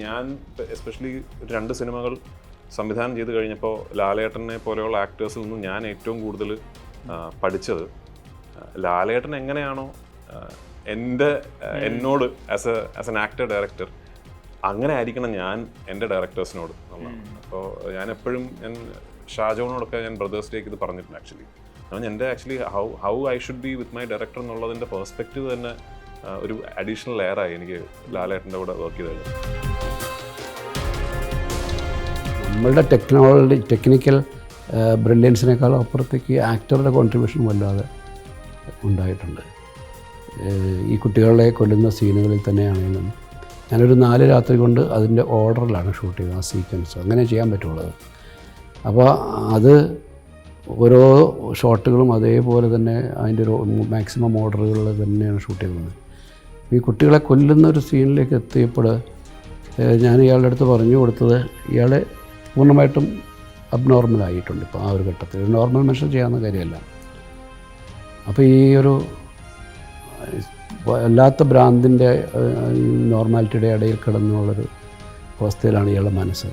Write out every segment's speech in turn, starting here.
ഞാൻ എസ്പെഷ്യലി 2 സിനിമകൾ സംവിധാനം ചെയ്ത് കഴിഞ്ഞപ്പോൾ ലാലേട്ടനെ പോലെയുള്ള ആക്ടേഴ്സിൽ നിന്നും ഞാൻ ഏറ്റവും കൂടുതൽ പഠിച്ചത് ലാലേട്ടൻ എങ്ങനെയാണോ എന്നോട് ആസ് എൻ ആക്ടർ ഡയറക്ടർ അങ്ങനെ ആയിരിക്കണം ഞാൻ എൻ്റെ ഡയറക്ടേഴ്സിനോട് എന്നുള്ളതാണ്. അപ്പോൾ ഞാൻ എപ്പോഴും ഷാജോനോടൊക്കെ ഞാൻ ബ്രദേഴ്സ് ഡേക്ക് ഇത് പറഞ്ഞിട്ടുണ്ട് ആക്ച്വലി. കാരണം എൻ്റെ actually how I should be with my director എന്നുള്ളതിൻ്റെ പെർസ്പെക്റ്റീവ് തന്നെ ഒരു അഡീഷണൽ ലെയറായി എനിക്ക് ലാലേട്ടൻ്റെ കൂടെ വർക്ക് ചെയ്തത്. നമ്മളുടെ ടെക്നിക്കൽ ബ്രില്യൻസിനേക്കാൾ അപ്പുറത്തേക്ക് ആക്ടറുടെ കോൺട്രിബ്യൂഷൻ വല്ലാതെ ഉണ്ടായിട്ടുണ്ട്. ഈ കുട്ടികളെ കൊല്ലുന്ന സീനുകളിൽ തന്നെയാണെങ്കിലും ഞാനൊരു 4 രാത്രി കൊണ്ട് അതിൻ്റെ ഓർഡറിലാണ് ഷൂട്ട് ചെയ്തത്. ആ സീക്വൻസ് അങ്ങനെ ചെയ്യാൻ പറ്റുള്ളത്. അപ്പോൾ അത് ഓരോ ഷോട്ടുകളും അതേപോലെ തന്നെ അതിൻ്റെ ഒരു മാക്സിമം ഓർഡറുകൾ തന്നെയാണ് ഷൂട്ട് ചെയ്തത്. ഈ കുട്ടികളെ കൊല്ലുന്ന ഒരു സീനിലേക്ക് എത്തിയപ്പോൾ ഞാൻ ഇയാളുടെ അടുത്ത് പറഞ്ഞു കൊടുത്തത് ഇയാളെ പൂർണ്ണമായിട്ടും അബ്നോർമലായിട്ടുണ്ട് ഇപ്പോൾ ആ ഒരു ഘട്ടത്തിൽ. ഒരു നോർമൽ മനുഷ്യൻ ചെയ്യാവുന്ന കാര്യമല്ല. അപ്പോൾ ഈ ഒരു വല്ലാത്ത ഭ്രാന്തിൻ്റെ നോർമാലിറ്റിയുടെ ഇടയിൽ കിടന്നുള്ളൊരു അവസ്ഥയിലാണ് ഇയാളുടെ മനസ്സ്.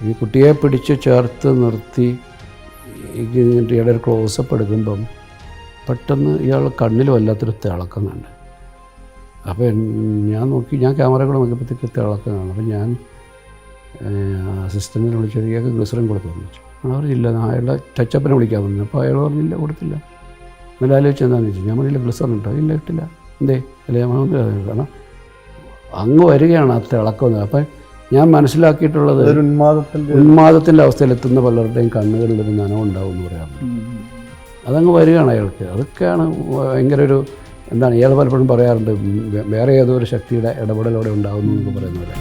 ഈ കുട്ടിയെ പിടിച്ച് ചേർത്ത് നിർത്തി ഇയാളുടെ ഒരു ക്ലോസപ്പ് എടുക്കുമ്പം പെട്ടെന്ന് ഇയാൾ കണ്ണിൽ വല്ലാത്തൊരു തിളക്കം കണ്ട്. അപ്പോൾ ഞാൻ ക്യാമറ കൂടെ നോക്കിയപ്പോഴത്തേക്ക് തിളക്കം കാണും. അപ്പോൾ ഞാൻ അസിസ്റ്റൻറ്റിനെ വിളിച്ചു ഇയാൾക്ക് ഗ്ലിസറിൻ കൊടുത്തു വിളിച്ചു. അവർ ഇല്ല, അയാളുടെ ടച്ചപ്പിനെ വിളിക്കാൻ പറഞ്ഞു. അപ്പോൾ അയാൾ പറഞ്ഞില്ല, കൊടുത്തില്ല. എന്നാലും ആലോചിച്ച് എന്താണെന്ന് ചോദിച്ചു. ഞാൻ പറഞ്ഞില്ല ഗ്ലിസറിൻ ഉണ്ടോ? ഇല്ല, ഇട്ടില്ല. എന്തേ അല്ലേ? കാരണം അങ്ങ് വരികയാണ് ആ തിളക്കം. അപ്പം ഞാൻ മനസ്സിലാക്കിയിട്ടുള്ളത് ഉന്മാദത്തിൻ്റെ അവസ്ഥയിലെത്തുന്ന പലരുടെയും കണ്ണുകളിലൊരു നനവുണ്ടാവും എന്ന് പറയാറുണ്ട്. അതങ്ങ് വരികയാണ് അയാൾക്ക്. അതൊക്കെയാണ് ഭയങ്കര ഒരു എന്താണ് ഇയാൾ പലപ്പോഴും പറയാറുണ്ട്, വേറെ ഏതോ ഒരു ശക്തിയുടെ ഇടപെടലോടെ ഉണ്ടാകുന്നു എന്നൊക്കെ പറയുന്ന പോലെ.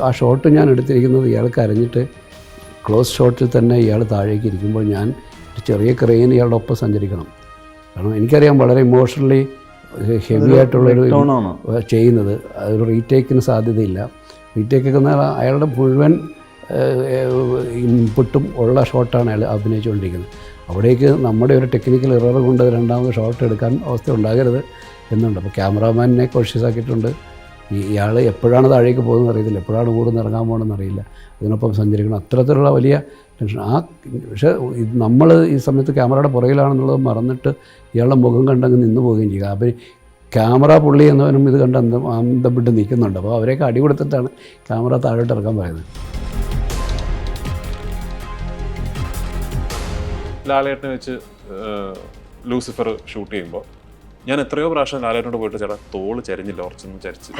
ആ ഷോട്ട് ഞാൻ എടുത്തിരിക്കുന്നത് ഇയാൾ കരഞ്ഞിട്ട് ക്ലോസ് ഷോട്ടിൽ തന്നെ ഇയാൾ താഴേക്ക് ഇരിക്കുമ്പോൾ ഞാൻ ചെറിയ ക്രെയിൻ ഇയാളുടെ ഒപ്പം സഞ്ചരിക്കണം. കാരണം എനിക്കറിയാം വളരെ ഇമോഷണലി ഹെവി ആയിട്ടുള്ളൊരു ചെയ്യുന്നത്. അതൊരു റീടേക്കിന് സാധ്യതയില്ല. റീടേക്കൊക്കെ എന്നാൽ അയാളുടെ മുഴുവൻ ഇൻപുട്ടും ഉള്ള ഷോട്ടാണ് അയാൾ അഭിനയിച്ചുകൊണ്ടിരിക്കുന്നത്. അവിടേക്ക് നമ്മുടെ ഒരു ടെക്നിക്കൽ എറർ കൊണ്ട് രണ്ടാമത് ഷോട്ട് എടുക്കാൻ അവസ്ഥ ഉണ്ടാകരുത് എന്നുണ്ട്. അപ്പോൾ ക്യാമറാമാനെ കോൺഷ്യസ് ആക്കിയിട്ടുണ്ട്. ഇയാൾ എപ്പോഴാണ് താഴേക്ക് പോകുന്നത് അറിയത്തില്ല, എപ്പോഴാണ് കൂടുതൽ ഇറങ്ങാൻ പോകണമെന്ന് അറിയില്ല. അതിനൊപ്പം സഞ്ചരിക്കണം. അത്തരത്തിലുള്ള വലിയ ടെൻഷൻ. പക്ഷേ നമ്മൾ ഈ സമയത്ത് ക്യാമറയുടെ പുറകിലാണെന്നുള്ളത് മറന്നിട്ട് ഇയാളുടെ മുഖം കണ്ടങ്ങ് നിന്ന് പോവുകയും ചെയ്യുക. അപ്പം ക്യാമറ പുള്ളി എന്നവനും ഇത് കണ്ട് അന്തം വിട്ട് നിൽക്കുന്നുണ്ട്. അപ്പോൾ അവരെയൊക്കെ അടി കൊടുത്തിട്ടാണ് ക്യാമറ താഴോട്ട് ഇറക്കാൻ പറയുന്നത്. ലാലേട്ടനെ വെച്ച് ലൂസിഫർ ഷൂട്ട് ചെയ്യുമ്പോൾ ഞാൻ എത്രയോ പ്രാവശ്യം ലാലേട്ടനോട് പോയിട്ട് ചേട്ടാ തോള് ചരിഞ്ഞില്ല, കുറച്ചൊന്നും ചരിച്ച്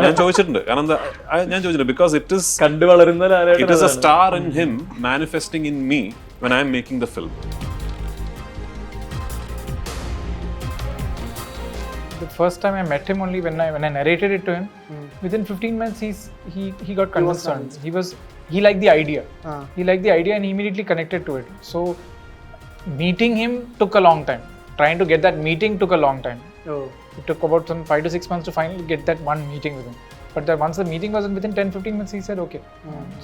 ഞാൻ ചോദിച്ചിട്ടുണ്ട്. കാരണം എന്താ ഞാൻ ചോദിച്ചിട്ടുണ്ട്, because it is A star in him manifesting in me when I M making the film. The first time I met him only when I narrated it to him, within 15 minutes he got convinced. He liked the idea. He liked the idea and he immediately connected to it. So meeting him took a long time. Trying to get that meeting took a long time. It took about 5 to 6 months to finally get that one meeting with him. But once the meeting was within 10-15 minutes, he said okay.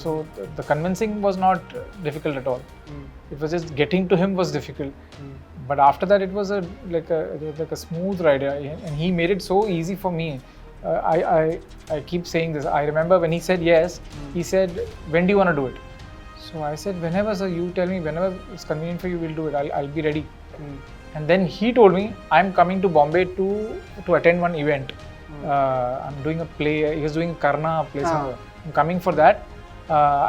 So the convincing was not difficult at all. It was just getting to him was difficult. But after that, it was like a smooth ride, and he made it so easy for me. I keep saying this. I remember when he said yes, he said, "When do you want to do it?" So I said, "Whenever, sir. You tell me whenever it's convenient for you, we'll do it. I'll be ready." And then he told me, "I'm coming to Bombay to attend one event. I'm doing a play. He was doing Karna play somewhere. I'm coming for that.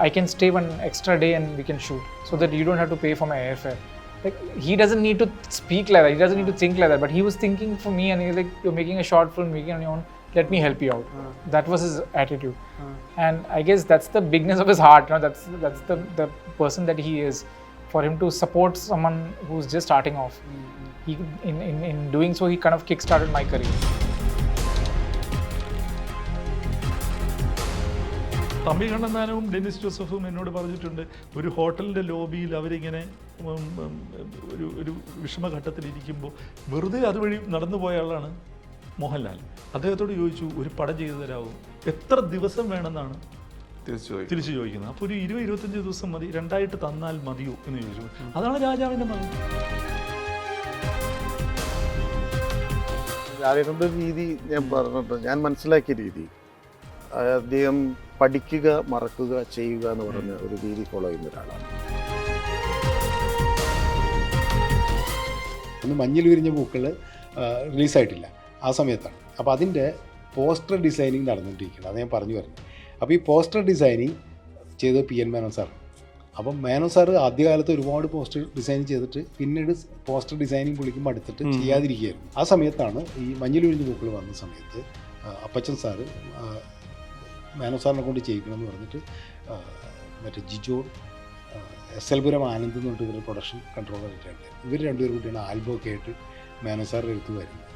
I can stay one extra day and we can shoot, so that you don't have to pay for my airfare." Like, he doesn't need to speak like that. He doesn't need to think like that. But he was thinking for me, and he was like, "You're making a short film, making it on your own. Let me help you out." That was his attitude. And I guess that's the bigness of his heart. You know, that's the person that he is. For him to support someone who's just starting off, he in doing so, he kind of kick-started my career. Thampi Kannan മേനോനും ഡെന്നിസ് ജോസഫും എന്നോട് പറഞ്ഞിട്ടുണ്ട്, ഒരു ഹോട്ടലിൻ്റെ ലോബിയിൽ അവരിങ്ങനെ ഒരു വിഷമഘട്ടത്തിലിരിക്കുമ്പോൾ വെറുതെ അതുവഴി നടന്നു പോയ ആളാണ് മോഹൻലാൽ. അദ്ദേഹത്തോട് ചോദിച്ചു, ഒരു പടം ചെയ്തു തരാമോ, എത്ര ദിവസം വേണമെന്നാണ് തിരിച്ചു ചോദിക്കുന്നത്. അപ്പോൾ ഒരു 20-25 ദിവസം മതി, 2 തന്നാൽ മതിയോ എന്ന് ചോദിച്ചു. അതാണ് രാജാവിൻ്റെ മകൻ. ലാലേട്ടൻ്റെ രീതി ഞാൻ പറഞ്ഞിട്ട് ഞാൻ മനസ്സിലാക്കിയ രീതി, അദ്ദേഹം പഠിക്കുക, മറക്കുക, ചെയ്യുക എന്ന് പറഞ്ഞ ഒരു രീതി ഫോളോ ചെയ്യുന്ന ഒരാളാണ്. ഒന്ന് മഞ്ഞിൽ വിരിഞ്ഞ പൂക്കൾ റിലീസായിട്ടില്ല ആ സമയത്താണ്. അപ്പോൾ അതിൻ്റെ പോസ്റ്റർ ഡിസൈനിങ് നടന്നുകൊണ്ടിരിക്കുന്നത്, അത് ഞാൻ പറഞ്ഞു വരുന്നത്. അപ്പോൾ ഈ പോസ്റ്റർ ഡിസൈനിങ് ചെയ്തത് PN മേനോൻ സാർ. അപ്പം മേനോൻ സാറ് ആദ്യകാലത്ത് ഒരുപാട് പോസ്റ്റർ ഡിസൈൻ ചെയ്തിട്ട് പിന്നീട് പോസ്റ്റർ ഡിസൈനിങ് പുള്ളിക്കും അടുത്തിട്ട് ചെയ്യാതിരിക്കുകയായിരുന്നു. ആ സമയത്താണ് ഈ മഞ്ഞിൽ വിരിഞ്ഞ പൂക്കൾ വന്ന സമയത്ത് അപ്പച്ചൻ സാറ് മേനോൻ സാറിനെ കൊണ്ട് ചെയ്യിക്കണമെന്ന് പറഞ്ഞിട്ട് മറ്റേ ജിജോ SL ആനന്ദ് എന്ന് പറഞ്ഞിട്ട് ഇവരുടെ പ്രൊഡക്ഷൻ കൺട്രോളറായിട്ടുണ്ട്. ഇവർ രണ്ടുപേരും കൂടിയാണ് ആൽബം ഒക്കെ ആയിട്ട് മേനോൻ സാറിൻ്റെ അടുത്ത് വരുന്നത്.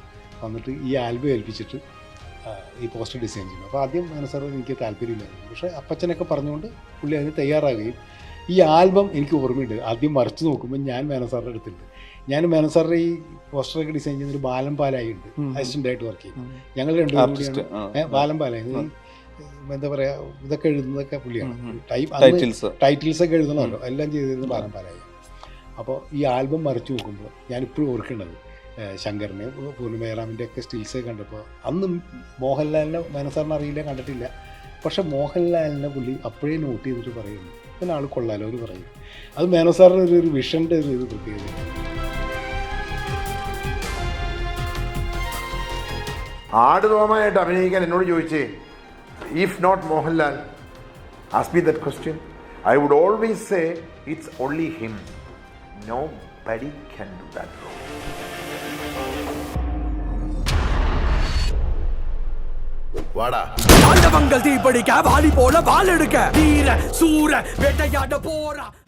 വന്നിട്ട് ഈ ആൽബം ഏൽപ്പിച്ചിട്ട് ഈ പോസ്റ്റർ ഡിസൈൻ ചെയ്യുന്നത്. അപ്പോൾ ആദ്യം മേനോൻ സാർ എനിക്ക് താല്പര്യമില്ലായിരുന്നു, പക്ഷേ അപ്പച്ചനൊക്കെ പറഞ്ഞുകൊണ്ട് പുള്ളി അതിന് തയ്യാറാകുകയും ഈ ആൽബം എനിക്ക് ഓർമ്മയുണ്ട്. ആദ്യം മറിച്ച് നോക്കുമ്പോൾ ഞാൻ മേനോൻ സാറിൻ്റെ അടുത്തുണ്ട്. ഞാൻ മേനോൻ സാറിൻ്റെ ഈ പോസ്റ്ററൊക്കെ ഡിസൈൻ ചെയ്യുന്നൊരു ബാലൻ പാലായി ഉണ്ട്, അസിസ്റ്റൻ്റായിട്ട് വർക്ക് ചെയ്യും. ഞങ്ങൾ രണ്ടുപേരും കൂടിയാണ് ബാലൻ പാലായി, എന്താ പറയുക, ഇതൊക്കെ എഴുതുന്നതൊക്കെ പുള്ളിയാണ്. ടൈറ്റിൽസ് ഒക്കെ എഴുതണമല്ലോ, എല്ലാം ചെയ്തിരുന്നത് ബാലൻ പാലായി. അപ്പോൾ ഈ ആൽബം മറിച്ച് നോക്കുമ്പോൾ ഞാനിപ്പോഴും ഓർക്കേണ്ടത് ശങ്കറിനെ, പൂർണ്ണിമേറാമിൻ്റെ ഒക്കെ സ്റ്റിൽസ് കണ്ടപ്പോൾ അന്ന് മോഹൻലാലിനെ മേനോൻ സാറിനെ അറിയില്ല, കണ്ടിട്ടില്ല. പക്ഷെ മോഹൻലാലിനെ പുള്ളി അപ്പോഴേ നോട്ട് ചെയ്തിട്ട് പറയുന്നു, പിന്നെ ആൾ കൊള്ളാലോ എന്ന് പറയും. അത് മേനോൻ സാറിൻ്റെ ഒരു വിഷൻ്റെ ഒരു ഇത് പ്രത്യേകത. ആടുതോമായിട്ട് അഭിനയിക്കാൻ എന്നോട് ചോദിച്ചേ, if not Mohanlal, ask me that question, I would always say it's only him, nobody can do that role. வாடா ஆண்டவங்கள் தீ படிக்க வாலி போல வாள் எடுக்க வீர சூர வேட்டையாட போறா.